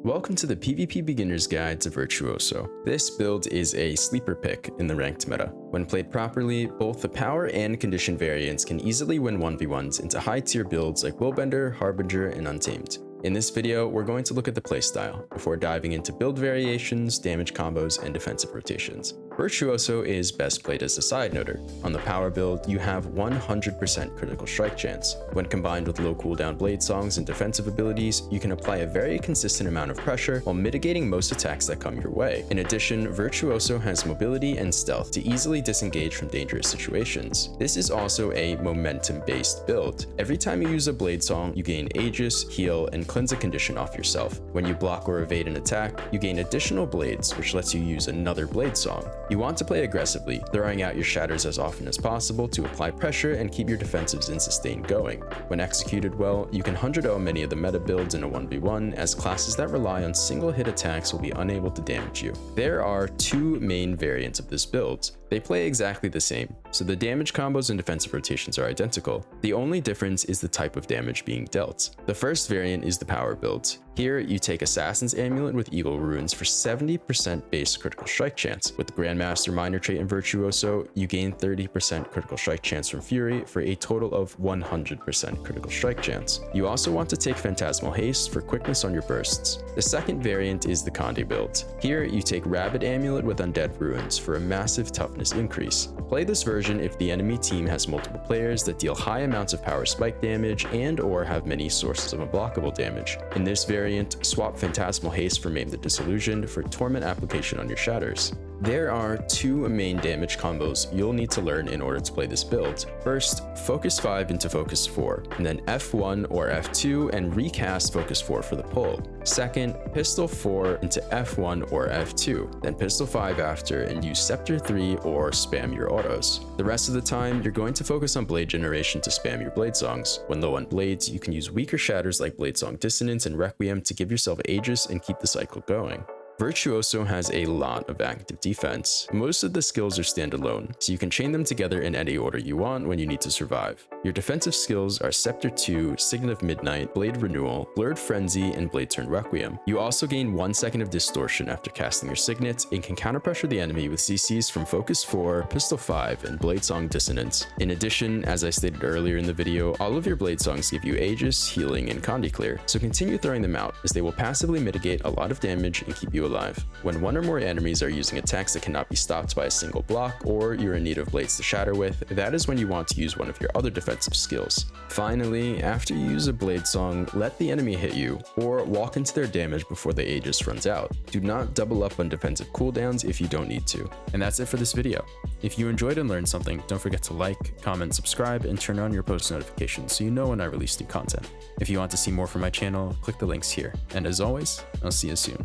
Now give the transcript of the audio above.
Welcome to the PvP Beginner's Guide to Virtuoso. This build is a sleeper pick in the ranked meta. When played properly, both the power and condition variants can easily win 1v1s into high tier builds like Willbender, Harbinger, and Untamed. In this video, we're going to look at the playstyle before diving into build variations, damage combos, and defensive rotations. Virtuoso is best played as a side noter. On the power build, you have 100% critical strike chance. When combined with low cooldown blade songs and defensive abilities, you can apply a very consistent amount of pressure while mitigating most attacks that come your way. In addition, Virtuoso has mobility and stealth to easily disengage from dangerous situations. This is also a momentum-based build. Every time you use a blade song, you gain Aegis, heal, and cleanse a condition off yourself. When you block or evade an attack, you gain additional blades, which lets you use another blade song. You want to play aggressively, throwing out your shatters as often as possible to apply pressure and keep your defensives and sustain going. When executed well, you can 100-0 many of the meta builds in a 1v1, as classes that rely on single hit attacks will be unable to damage you. There are two main variants of this build. They play exactly the same, so the damage combos and defensive rotations are identical. The only difference is the type of damage being dealt. The first variant is the power build. Here, you take Assassin's Amulet with Eagle Runes for 70% base critical strike chance. With the Grandmaster Minor trait in Virtuoso, you gain 30% critical strike chance from Fury for a total of 100% critical strike chance. You also want to take Phantasmal Haste for quickness on your bursts. The second variant is the Conde build. Here, you take Rabid Amulet with Undead Runes for a massive toughness increase. Play this version if the enemy team has multiple players that deal high amounts of power spike damage and/or have many sources of unblockable damage. In this variant, swap Phantasmal Haste for Maim the Disillusioned for Torment application on your shatters. There are two main damage combos you'll need to learn in order to play this build. First, Focus 5 into Focus 4, and then F1 or F2 and recast Focus 4 for the pull. Second, Pistol 4 into F1 or F2, then Pistol 5 after and use Scepter 3 or spam your autos. The rest of the time, you're going to focus on blade generation to spam your blade songs. When low on blades, you can use weaker shatters like Blade Song Dissonance and Requiem to give yourself Aegis and keep the cycle going. Virtuoso has a lot of active defense. Most of the skills are standalone, so you can chain them together in any order you want when you need to survive. Your defensive skills are Scepter 2, Signet of Midnight, Blade Renewal, Blurred Frenzy, and Blade Turn Requiem. You also gain 1 second of distortion after casting your Signet and can counterpressure the enemy with CCs from Focus 4, Pistol 5, and Blade Song Dissonance. In addition, as I stated earlier in the video, all of your blade songs give you Aegis, healing, and Conde Clear, so continue throwing them out as they will passively mitigate a lot of damage and keep you alive. When one or more enemies are using attacks that cannot be stopped by a single block, or you're in need of blades to shatter with, that is when you want to use one of your other defensive skills. Finally, after you use a blade song, let the enemy hit you, or walk into their damage before the Aegis runs out. Do not double up on defensive cooldowns if you don't need to. And that's it for this video. If you enjoyed and learned something, don't forget to like, comment, subscribe, and turn on your post notifications so you know when I release new content. If you want to see more from my channel, click the links here. And as always, I'll see you soon.